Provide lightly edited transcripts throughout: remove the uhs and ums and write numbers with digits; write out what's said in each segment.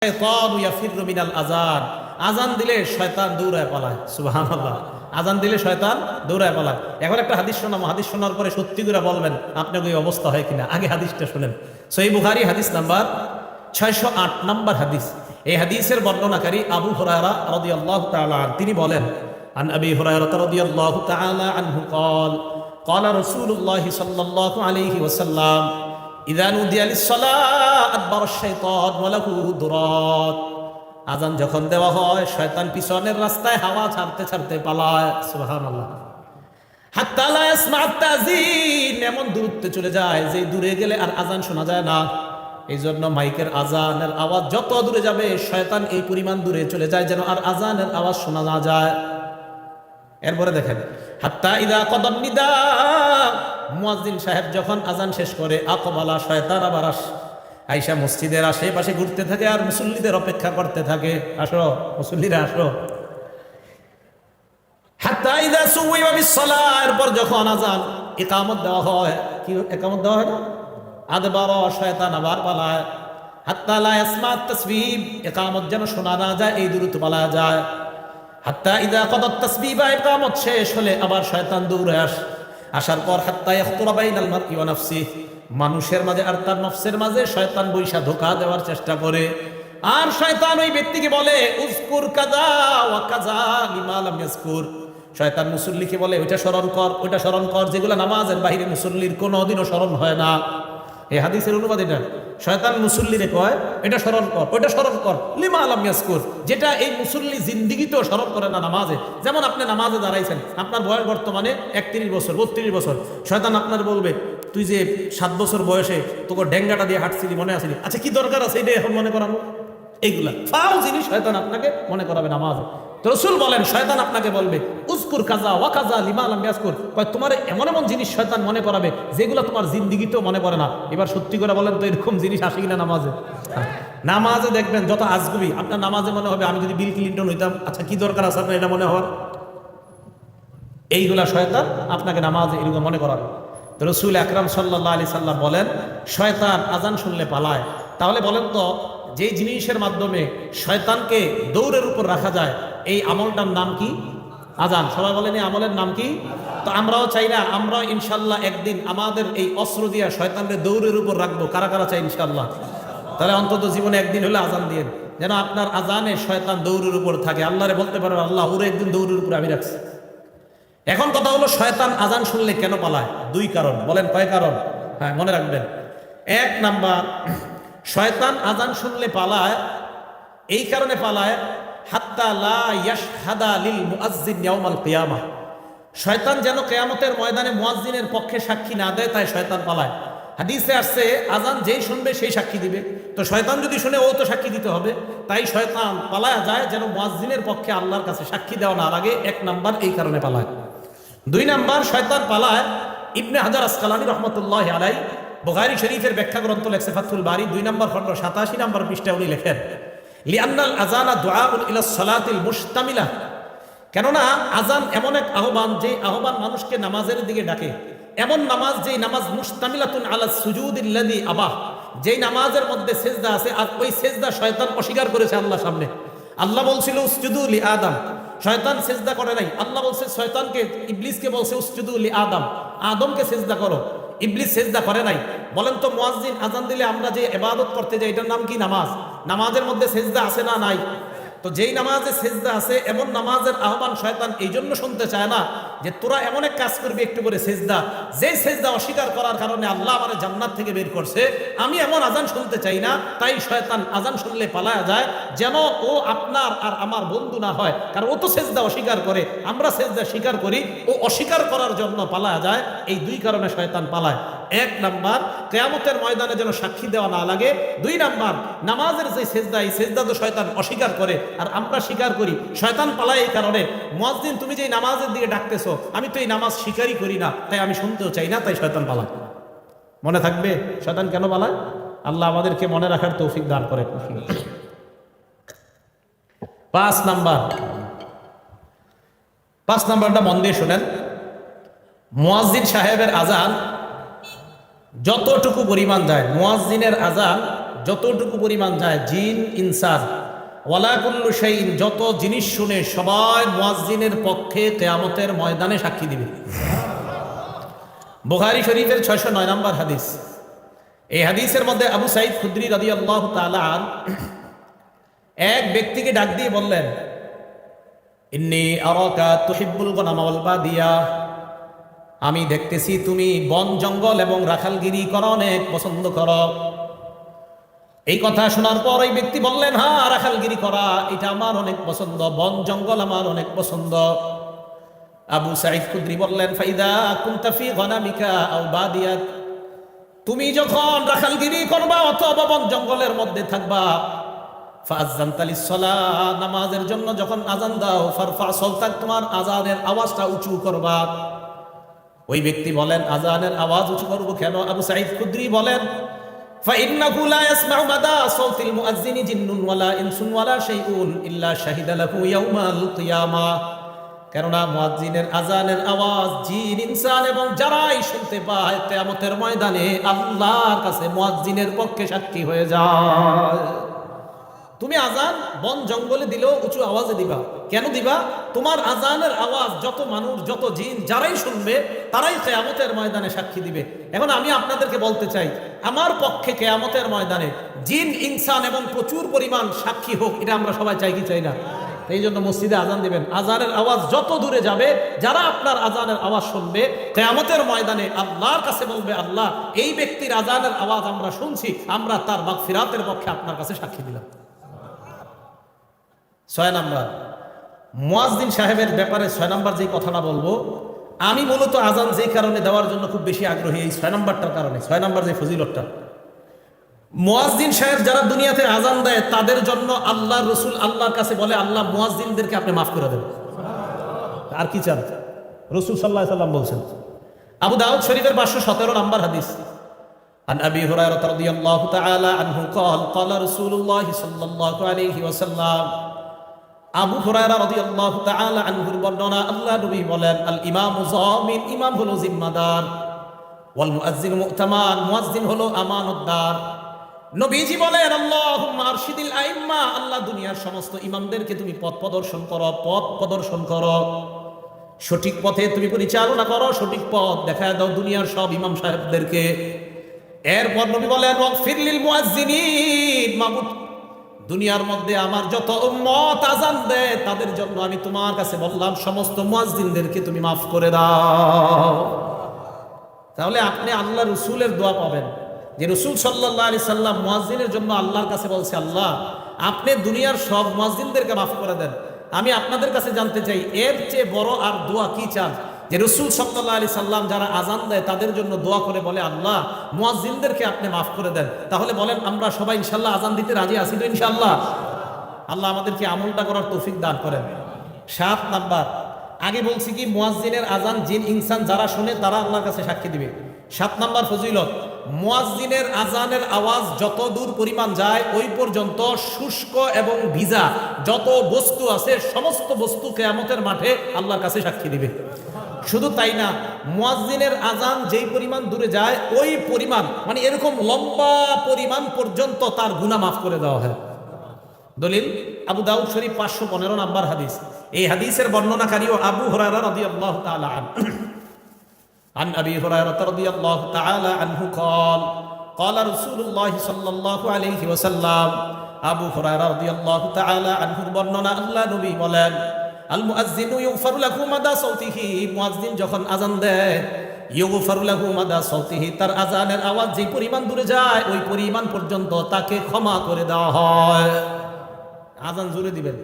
শাইতানু ইয়াফিরু মিনাল আযান, আযান দিলে শয়তান দৌড়ায় পালায়। সুবহানাল্লাহ, আযান দিলে শয়তান দৌড়ায় পালায়। এখন একটা হাদিস শোনাবো, হাদিস শোনার পরে সত্যি করে বলবেন আপনার ওই অবস্থা হয় কিনা। আগে হাদিসটা শুনেন। সহিহ বুখারী হাদিস নাম্বার 608 নম্বর হাদিস। এই হাদিসের বর্ণনাকারী আবু হুরায়রা রাদিয়াল্লাহু তাআলা আনহু, তিনি বলেন, আন আবি হুরায়রা রাদিয়াল্লাহু তাআলা আনহু قال قال رسول الله صلى الله عليه وسلم ইযা নুদিয়া লিস-সালাত আদবারা আশ-শাইতান ওয়া লাহু দুরাত। আযান যখন দেওয়া হয় শয়তান পিছনের রাস্তায় হাওয়া ছাড়তে ছাড়তে পালায়। সুবহানাল্লাহ। হাত্তা লা ইয়াসমা আত-তাযীন, এমন দূরত্বে চলে যায় যে দূরে গেলে আর আযান শোনা যায় না। এই জন্য মাইকের আযানের আওয়াজ যত দূরে যাবে শয়তান এই পরিমাণ দূরে চলে যায় যেন আর আযানের আওয়াজ শোনা না যায়। এরপরে দেখেন, হাত্তা ইযা কদান নিদা, মুয়াজ্জিন সাহেব যখন আযান শেষ করে, আকবালা, শয়তান আবার আইসা মসজিদের আশেপাশে ঘুরতে থাকে আর মুসল্লিদের অপেক্ষা করতে থাকে, আসো মুসল্লিরা আসো। হাত্তা ইযা সুওয়িবা বিস-সালাহ, এরপর যখন আযান ইকামত দেওয়া হয়, কি ইকামত দেওয়া হয় না, আদবারা, শয়তান আবার পালায়। হাত্তা লা ইয়াসমা আত-তাসবিহ, ইকামত যেন শোনা না যায় এই দূরত্ব পালায় যায়। হাত্তা ইযা কদাত তাসবিহা, ইকামত শেষ হলে আবার শয়তান দৌড়ে আসার পর হাত্তা ইয়াখতুরা বাইনাল মারই ওয়া নাফসিহি, মানুষের মাঝে আর তার নফসের মাঝে শয়তান বৈশা ধোঁকা দেওয়ার চেষ্টা করে। আর শয়তান ওই ব্যক্তিকে বলে, উযকুর কাযা ওয়া কাযা লিমা লাম ইয়াযকুর। শয়তান মুসল্লিকে বলে, ওইটা স্মরণ কর, ওইটা স্মরণ কর, যেগুলো নামাজের বাইরে মুসল্লির কোনোদিনও স্মরণ হয় না। এই হাদিসের অনুবাদ এটা। শয়তান মুসল্লিরে কয়, এটা স্মরণ কর, ওইটা স্মরণ কর, লিমা লাম ইয়াযকুর, যেটা এই মুসল্লি জিন্দেগিতেও স্মরণ করে না নামাজে। যেমন আপনি নামাজে দাঁড়াইছেন, আপনার বয়স বর্তমানে 31 বছর 32 বছর, শয়তান আপনার বলবে, তুই যে 7 বছর বয়সে তোকে ডেঙ্গাটা দিয়ে হাঁটছিলি, মনে আসেনি, আচ্ছা কি দরকার আছে এটা এখন মনে করানো? এইগুলা ফাও জিনিস শয়তান আপনাকে মনে করাবে নামাজে। তো রাসূল বলেন, শয়তান আপনাকে বলবে, উযকুর কাযা ওয়া কাযা লিমা লাম ইয়াযকুর, তোমার এমন এমন জিনিস শয়তান মনে করাবে যেগুলো তোমার জিন্দেগিতেও মনে পড়ে না। এবার সত্যি করে বলেন তো, এরকম জিনিস আসে কিনা নামাজে? নামাজে দেখবেন যত আজগুবি, আপনার নামাজে মনে হবে আমি যদি বিল ক্লিনটন হইতাম, আচ্ছা কি দরকার আছে আপনার এটা মনে হওয়ার? এইগুলা শয়তান আপনাকে নামাজে এরকম মনে করাবে। তো রাসূল আকরাম সাল্লাল্লাহু আলাইহি সাল্লাম বলেন, শয়তান আযান শুনলে পালায়। তাহলে বলেন তো, যে জিনিসের মাধ্যমে শয়তানকে দৌড়ের উপর রাখা যায়, এই আমলটার নাম কি? আযান। সবাই বলেন এই আমলের নাম কি? তো আমরাও চাই না, আমরাও ইনশাল্লাহ একদিন আমাদের এই অস্ত্র দিয়া শয়তানকে দৌড়ের উপর রাখবো। কারা কারা চাই ইনশাল্লাহ? তাহলে অন্তত জীবনে একদিন হলে আযান দিয়ে, যেন আপনার আযানে শয়তান দৌড়ের উপর থাকে। আল্লাহরে বলতে পারবেন, আল্লাহ ওরে একদিন দৌড়ের উপর আমি রাখছি। এখন কথা হলো, শয়তান আযান শুনলে কেন পালায়? 2 কারণ। বলেন কয় কারণ? হ্যাঁ, মনে রাখবেন। 1 নাম্বার, শয়তান আযান শুনলে পালায়, এই কারণে পালায়, হাত্তা লা ইয়াশহাদা লিল মুআজ্জিন ইয়াউমাল কিয়ামাহ, শয়তান যেন কিয়ামতের ময়দানে মুয়াজ্জিনের পক্ষে সাক্ষী না দেয়, তাই শয়তান পালায়। হাদিসে আসছে, আযান যেই শুনবে সেই সাক্ষী দিবে। তো শয়তান যদি শুনে, ও তো সাক্ষী দিতে হবে, তাই শয়তান পালায় যায় যেন মুয়াজ্জিনের পক্ষে আল্লাহর কাছে সাক্ষী দেওয়া না লাগে। 1 নাম্বার এই কারণে পালায়। 2 নাম্বার, শয়তান পালায়, ইবনে হাজার আসকালানী রাহমাতুল্লাহি আলাইহি বুখারী শরীফের ব্যাখ্যা গ্রন্থ লেখছে ফাথুল বারী 2 নম্বর খণ্ড 87 নম্বর পৃষ্ঠায় উনি লেখেন, লিআন্নাল আযানা দুআউন ইলা সালাতিল মুশতামিলা, কেননা আযান এমন এক আহ্বান, যে আহ্বান মানুষকে নামাজের দিকে ডাকে। এমন নামাজ, যেই নামাজ মুশতামিলাতুন আলা সুজুদিল্লাযী আবাহ, যেই নামাজের মধ্যে সেজদা আছে, আর ওই সেজদা শয়তান অস্বীকার করেছে আল্লাহর সামনে। আল্লাহ বলছিল উসজুদু লি আদম, শয়তান সেজদা করে নাই। আল্লাহ বলছে শয়তানকে, ইবলিসকে বলছে উসজুদু লি আদম, আদমকে সেজদা করো। ইবলিস সেজদা করে নাই। বলেন তো, মুয়াজ্জিন আযান দিলে আমরা যে ইবাদত করতে যাই, এটার নাম কি? নামাজ। নামাজের মধ্যে সেজদা আছে না নাই? তো যেই নামাজে সেজদা আছে, এমন নামাজের আহ্বান শয়তান এই জন্য শুনতে চায় না যে তোরা এমন এক কাজ করবি একটু করে সেজদা, যেই সেজদা অস্বীকার করার কারণে আল্লাহ আমার জান্নাত থেকে বের করছে। আমি এমন আযান শুনতে চাই না, তাই শয়তান আযান শুনলে পালায়া যায়, যেন ও আপনার আর আমার বন্ধু না হয়। কারণ ও তো সেজদা অস্বীকার করে, আমরা সেজদা স্বীকার করি, ও অস্বীকার করার জন্য পালায়া যায়। এই 2 কারণে শয়তান পালায়। 1 নাম্বার, কিয়ামতের ময়দানে যেন সাক্ষী দেওয়া না লাগে। 2 নাম্বার, নামাজের যে সেজদা, এই সেজদা তো শয়তান অস্বীকার করে আর আমরা স্বীকার করি, শয়তান পালায় এই কারণে। মুয়াজ্জিন তুমি যে নামাজের দিকে ডাকতেছো, আমি তো এই নামাজ স্বীকারই করি না, তাই আমি শুনতেও চাই না, তাই শয়তান পালায়। মনে থাকবে শয়তান কেন পালায়? আল্লাহ আমাদেরকে মনে রাখার তৌফিক দান করে। 5 নাম্বারটা মন দিয়ে শুনেন। মুয়াজ্জিন সাহেবের আযান যতটুকু পরিমাণ যায়, মুয়াজ্জিনের আযান যতটুকু পরিমাণ যায়, জিন ইনসান ওয়ালা কুল্লু শাইইন যত জিনিস শুনে সবাই মুয়াজ্জিনের পক্ষে কিয়ামতের ময়দানে সাক্ষী দিবে। বুখারী শরীফের 609 নম্বর হাদিস। এই হাদিসের মধ্যে আবু সাঈদ খুদরি রাদিয়াল্লাহু তাআলা আন এক ব্যক্তিকে ডাক দিয়ে বললেন, ইন্নী আরাকা তুহিব্বুল গনামা ওয়াল বাদিয়া, আমি দেখতেছি তুমি বন জঙ্গল এবং রাখালগিরি করা অনেক পছন্দ করো। এই কথা শোনার পর ওই ব্যক্তি বললেন, হ্যাঁ, রাখালগিরি করা এটা আমার অনেক পছন্দ, বন জঙ্গল আমার অনেক পছন্দ। আবু সাঈদ খুদরি বললেন, ফাইদা কুনতা ফি গনামিকা আও বাদিয়াত, তুমি যখন রাখালগিরি করবা অথবা বন জঙ্গলের মধ্যে থাকবা, ফাআযানতা লিস-সালাহ, নামাজের জন্য যখন আযান দাও, ফারফা সাওতাক, তোমার আযানের আওয়াজটা উঁচু করবা। ওই ব্যক্তি বলেন, আযানের আওয়াজ উঁচু করব কেন? আবু সাঈদ খুদরি বলেন, ফাইন্নাহু লা ইয়াসমাউ মাদা সাওতিল মুআজ্জিনি জিন্নুন ওয়ালা ইনসুন ওয়ালা শাইউন ইল্লা শাহিদা লাহু ইয়াউমাল কিয়ামাহ, কেননা মুয়াজ্জিনের আযানের আওয়াজ জিন ইনসান এবং যারাই শুনতে পায় কিয়ামতের ময়দানে আল্লাহর কাছে মুয়াজ্জিনের পক্ষে সাক্ষী হয়ে যায়। তুমি আজান বন জঙ্গলে দিলেও উঁচু আওয়াজে দিবা। কেন দিবা? তোমার আজানের আওয়াজ যত মানুষ, যত জিন যারাই শুনবে তারাই কিয়ামতের ময়দানে সাক্ষী দিবে। এখন আমি আপনাদেরকে বলতে চাই, আমার পক্ষে কিয়ামতের ময়দানে জিন ইনসান এবং প্রচুর পরিমাণ সাক্ষী হোক, এটা আমরা সবাই চাই কি চাই না? এই জন্য মসজিদে আজান দিবেন, আজানের আওয়াজ যত দূরে যাবে, যারা আপনার আজানের আওয়াজ শুনবে কিয়ামতের ময়দানে আল্লাহর কাছে বলবে, আল্লাহ এই ব্যক্তির আজানের আওয়াজ আমরা শুনছি, আমরা তার মাগফিরাতের পক্ষে আপনার কাছে সাক্ষী দিলাম। 6 নাম্বার, মুয়াজ্জিন সাহেবের ব্যাপারে 6 নাম্বার যে কথাটা বলবো, আমি মূলত আজান যে কারণে দেওয়ার জন্য খুব বেশি আগ্রহী, এই 6 নাম্বারটার কারণে। 6 নাম্বার যে ফজিলতটা, মুয়াজ্জিন সাহেব যারা দুনিয়াতে আজান দেয় তাদের জন্য আল্লাহ রসুল আল্লাহর কাছে বলে, আল্লাহ মুয়াজ্জিনদেরকে আপনি মাফ করে দেন। আর কি চান? রসুল সাল্লাল্লাহু আলাইহি সাল্লাম বলছেন। আবু দাউদ শরীফের 517 নম্বর হাদিস, আন আবি হুরায়রা রাদিয়াল্লাহু তাআলা আনহু قال قال رسول الله صلى الله عليه وسلم, আবু হুরায়রা রাদিয়াল্লাহু তাআলা আনহুর বর্ণনা, আল্লাহ নবী বলেন, আল ইমামু যামিন, ইমাম হলো জিম্মাদার, ওয়াল মুয়াজ্জিন মু'তামান, মুয়াজ্জিন হলো আমানতদার। নবীজি বলেন, আল্লাহুম্মা আরশিদিল আইম্মা, আল্লাহ দুনিয়ার সমস্ত ইমামদেরকে তুমি পথ প্রদর্শন করো, পথ প্রদর্শন করো, সঠিক পথে তুমি পরিচালনা করো, সঠিক পথ দেখায় দাও দুনিয়ার সব ইমাম সাহেবদেরকে। এরপর নবী বলেন, ওয়াগফির লিল মুয়াজ্জিনিন, মাবুদ দুনিয়ার মধ্যে আমার যত উম্মত আজান দেয় তাদের জন্য আমি তোমার কাছে বললাম, সমস্ত মুয়াজ্জিনদেরকে তুমি মাফ করে দাও। তাহলে আপনি আল্লাহ রসুলের দোয়া পাবেন, যে রসুল সাল্লাল্লাহু আলাইহি সাল্লাম মুয়াজ্জিনের জন্য আল্লাহর কাছে বলছে, আল্লাহ আপনি দুনিয়ার সব মুয়াজ্জিনদেরকে মাফ করে দেন। আমি আপনাদের কাছে জানতে চাই, এর চেয়ে বড় আর দোয়া কি চান? যে রসুল সাল্লাল্লাহু আলাইহি সাল্লাম যারা আজান দেয় তাদের জন্য দোয়া করে বলে, আল্লাহ মুয়াজ্জিনদেরকে আপনি মাফ করে দেন। তাহলে বলেন, আমরা সবাই ইনশাআল্লাহ আজান দিতে রাজি আছি তো? ইনশাআল্লাহ। আল্লাহ আমাদেরকে আমলটা করার তৌফিক দান করেন। 7 নাম্বার, আগে বলছি কি, মুয়াজ্জিনের আজান জিন ইনসান যারা শুনে তারা আল্লাহর কাছে সাক্ষী দিবে। 7 নাম্বার ফজিলত, মুয়াজ্জিনের আজানের আওয়াজ যত দূর পরিমাণ যায় ওই পর্যন্ত শুষ্ক এবং ভিজা যত বস্তু আছে সমস্ত বস্তু কিয়ামতের মাঠে আল্লাহর কাছে সাক্ষী দিবে। শুধু তাই না, মুয়াজ্জিনের আজান যেই পরিমাণ দূরে যায় ওই পরিমাণ, মানে এরকম লম্বা পরিমাণ পর্যন্ত তার গুনাহ মাফ করে দেওয়া হয়। দলিল আবু দাউদ শরীফ 515 নাম্বার হাদিস। এই হাদিসের বর্ণনাকারীও আবু হুরায়রা রাদিয়াল্লাহু তাআলা আনহু। عن أبي هريرة رضي الله تعالى عنه قال قال رسول الله صلى الله عليه وسلم, আবু হুরায়রা রাদিয়াল্লাহু তাআলা আনহুর বর্ণনা, আল্লাহ নবী বলেন, আল মুয়াজ্জিনু ইউগফারু লাহু মাদা সাওতিহি, মুয়াজ্জিন যখন আজান দেয়, ইউগফারু লাহু মাদা সাওতিহি, তার আজানের আওয়াজ যে পরিমাণ দূরে যায় ওই পরিমাণ পর্যন্ত তাকে ক্ষমা করে দেওয়া হয়। আজান জোরে দিবেন,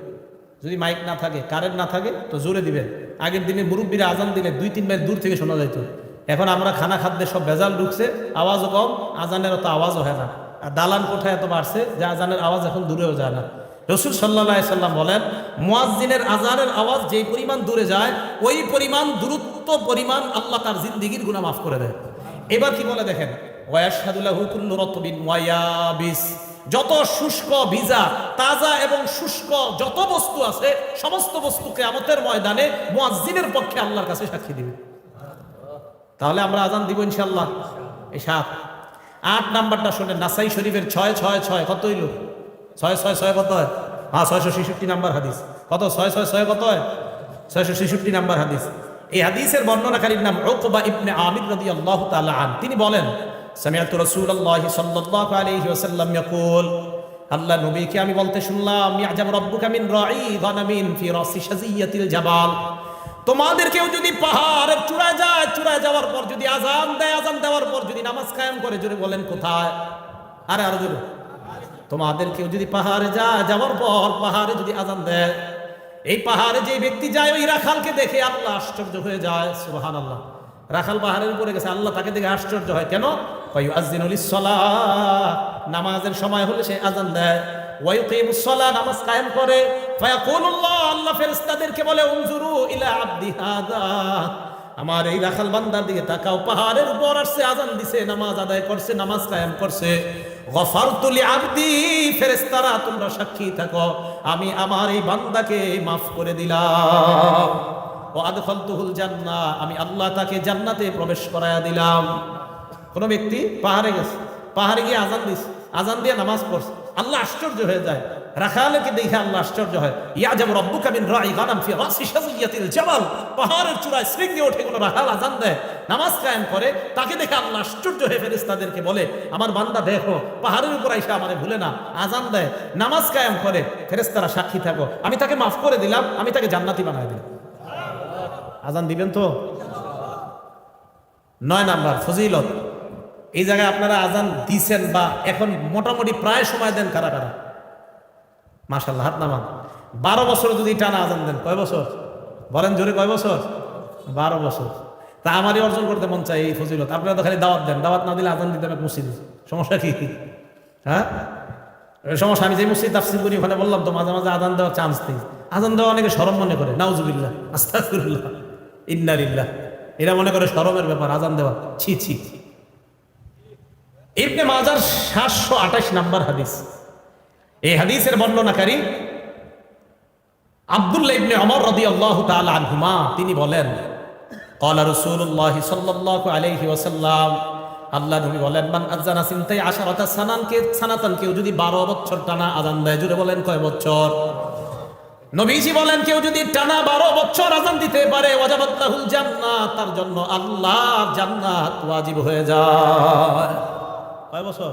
যদি মাইক না থাকে, কারেন্ট না থাকে তো জোরে দিবেন। আগের দিনে মুরব্বীরা আজান দিলে 2-3 মাইল দূর থেকে শোনা যাইত। এখন আমরা খানা খাদ্যে সব ভেজাল ঢুকছে, আওয়াজও কম, আজানের অত আওয়াজও হয় না। আর দালান কোঠায় এত বাড়ছে যে আজানের আওয়াজ এখন দূরেও যায় না। রাসূল সাল্লাল্লাহু আলাইহি সাল্লাম বলেন, মুয়াজ্জিনের আজানের আওয়াজ যেই পরিমাণ দূরে যায় ওই পরিমাণ দূরত্ব পরিমাণ আল্লাহ তার জিন্দেগীর গুনাহ মাফ করে দেয়। এবার কি বলে দেখেন, ওয়ায়াশহাদু লাহু কুল্লু রাতবিন ওয়া ইয়াবিস, যত শুষ্ক, ভিজা, তাজা এবং শুষ্ক যত বস্তু আছে সমস্ত বস্তু কিয়ামতের ময়দানে মুয়াজ্জিনের পক্ষে আল্লাহর কাছে সাক্ষী দিবে। তাহলে আমরা আজান দিব ইনশাআল্লাহ। এই 7। 8 নাম্বারটা শোনেন, নাসাই শরীফের 666 কত হইল? 666 কত হয়? 666 নাম্বার হাদিস। কত? 666 কত হয়? 666 নাম্বার হাদিস। এই হাদিসের বর্ণনাকারীর নাম উকবা ইবনে আমির রাদিয়াল্লাহু তাআলা আন। তিনি বলেন, সামিআতু রাসূলুল্লাহ সাল্লাল্লাহু আলাইহি ওয়াসাল্লাম ইয়াকুল, আল্লাহ নবীকে আমি বলতে শুনলাম, ইয়াজাব রাব্বুকা মিন রাঈ গানামিন ফি রাসি শাজিয়াতিল জাবাল। তোমাদের কেউ যদি পাহাড়ের চূড়ায় যায়, চূড়ায় যাওয়ার পর যদি আজান দেয়, আজান দেওয়ার পর যদি নামাজ কায়েম করে, জোরে বলেন কোথায়? আরে আরো জোরে। তোমাদের কেউ যদি পাহাড়ে যায়, যাওয়ার পর পাহাড়ে যদি আজান দেয়, এই পাহাড়ে যে ব্যক্তি যায় ওই রাখালকে দেখে আল্লাহ আশ্চর্য হয়ে যায়। সুবহানাল্লাহ। রাখাল পাহাড়ের উপরে গেছে, আল্লাহ তাকে দেখে আশ্চর্য হয়। কেন? ফায়ুআযযিনু লিস-সালাহ, নামাজের সময় হলে সে আজান দেয়। ওয়ায়ুকিমুস সালাহ, নামাজ কায়েম করে। ফায়াকুলুল্লাহ, আল্লাহ ফেরেশতাদেরকে বলে, উনজুরু ইলা আবদি হাদা, আমার এই রাখাল বান্দার দিকে তাকাও, পাহাড়ের উপর আসছে, আজান দিছে, নামাজ আদায় করছে, নামাজ কায়েম করছে। গফারতু লিআবদি, ফেরেশতারা তোমরা সাক্ষী থাকো, আমি আমার এই বান্দাকে মাফ করে দিলাম। ওয়া আদখালতুহুল জান্নাহ, আমি আল্লাহ তাকে জান্নাতে প্রবেশ করায়া দিলাম। কোন ব্যক্তি পাহাড়ে গেছে, পাহাড়ে গিয়ে আজান দিছে, আজান দিয়ে নামাজ পড়ছে, আল্লাহ আশ্চর্য হয়ে যায়। রাখালকে দেখে আল্লাহ আশ্চর্য হয়। ইয়াজাবু রাব্বুকা মিন রাঈ গানাম ফি রাসি শাজিয়াতিল জাবাল, পাহাড়ের চূড়ায় শৃঙ্গে ওঠে কোন রাখাল আজান দেয়, নামাজ কায়েম করে, তাকে দেখে আল্লাহ আশ্চর্য হয়ে ফেরেশতাদেরকে বলে, আমার বান্দা দেখো পাহাড়ের উপর আইসা আমারে ভুলে না, আজান দেয়, নামাজ কায়েম করে, ফেরেশতারা সাক্ষী থাকো, আমি তাকে মাফ করে দিলাম, আমি তাকে জান্নাতি বানায় দিলাম। আজান দিবেন তো? 9 নাম্বার ফজিলত। এই জায়গায় আপনারা আজান দিছেন বা এখন মোটামুটি প্রায় সময় দেন কারা কারা? মাশাআল্লাহ, হাত নামান। 12 বছর যদি টানা আজান দেন, কয় বছর বলেন জোরে, কয় বছর? 12 বছর। তা আমারই অর্জন করতে মন চাই এই ফজিলত। আপনারা তো খালি দাওয়াত দেন, দাওয়াত না দিলে আজান দিতে হবে মসজিদে, সমস্যা কি? হ্যাঁ সমস্যা। আমি যে মসজিদ তাফসীর করি ওখানে বললাম তো, মাঝে মাঝে আজান দেওয়ার চান্স নেই। আজান দেওয়া অনেকে শরম মনে করে, নাউজুবিল্লাহ, আস্তাগফিরুল্লাহ, ইন্না লিল্লাহ, এরা মনে করে শরমের ব্যাপার আজান দেওয়া, ছি ছি। ইবনে মাজার 728 নাম্বার হাদিস। এই হাদিসের বর্ণনাকারী আব্দুল্লাহ ইবনে ওমর রাদিয়াল্লাহু তাআলা আনহুমা, তিনি বলেন, ক্বালা রাসূলুল্লাহ সাল্লাল্লাহু আলাইহি ওয়াসাল্লাম, আল্লাহ নবী বলেন, মান আযানা সিনতাই আশারাতা সানাতান, কেউ যদি 12 বছর টানা আযান দেয়, জুড়ে বলেন কয় বছর? নবীজি বলেন, কেউ যদি টানা 12 বছর আযান দিতে পারে, ওয়াজাবাত লাহুল জান্নাহ, তার জন্য আল্লাহর জান্নাত ওয়াজিব হয়ে যায়। কয় বছর?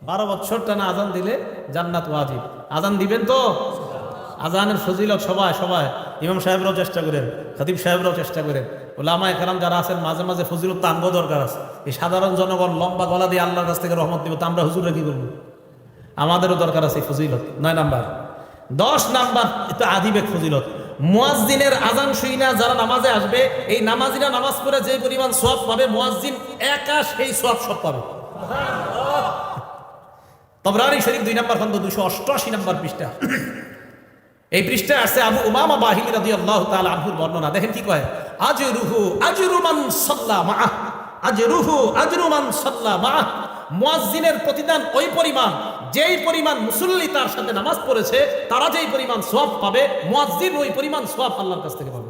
12 বছর টানা আজান দিলে জান্নাত ওয়াজিব। আজান দিবেন তো? আজানের ফজিলত সবাই সবাই, ইমাম সাহেবরাও চেষ্টা করেন, খতিব সাহেবরাও চেষ্টা করেন, উলামায়ে কেরাম যারা আছেন মাঝে মাঝে ফজিলত তো আনবো দরকার আছে। এই সাধারণ জনগণ লম্বা গলা দিয়ে আল্লাহর কাছ থেকে রহমত দিব, তা আমরা হুজুরে কি করবো? আমাদেরও দরকার আছে ফজিলত। 9 নাম্বার। 10 নাম্বার, এটা আদিবেক ফজিলত। মুয়াজ্জিনের আজান শুইনা যারা নামাজে আসবে, এই নামাজিরা নামাজ পড়ে যে পরিমাণ সওয়াব পাবে, মুয়াজ্জিন একা সেই সওয়াব সব পাবে। তাবরানী শরীফ 2 নাম্বার খন্ড 288 নাম্বার পৃষ্ঠা। এই পৃষ্ঠায় আছে আবু উমামা বাহিলী রাদিয়াল্লাহু তাআলা আনহুর বর্ণনা। দেখেন কি কয়, আজরুহু আজরু মান সাল্লা মাআহ, আজরুহু আজরু মান সাল্লা মাআহ, মুয়াজ্জিনের প্রতিদান ওই পরিমাণ যেই পরিমাণ মুসল্লি তার সাথে নামাজ পড়েছে, তারা যেই পরিমাণ সওয়াব পাবে, মুয়াজ্জিন ওই পরিমাণ সওয়াব আল্লাহর কাছ থেকে পাবে।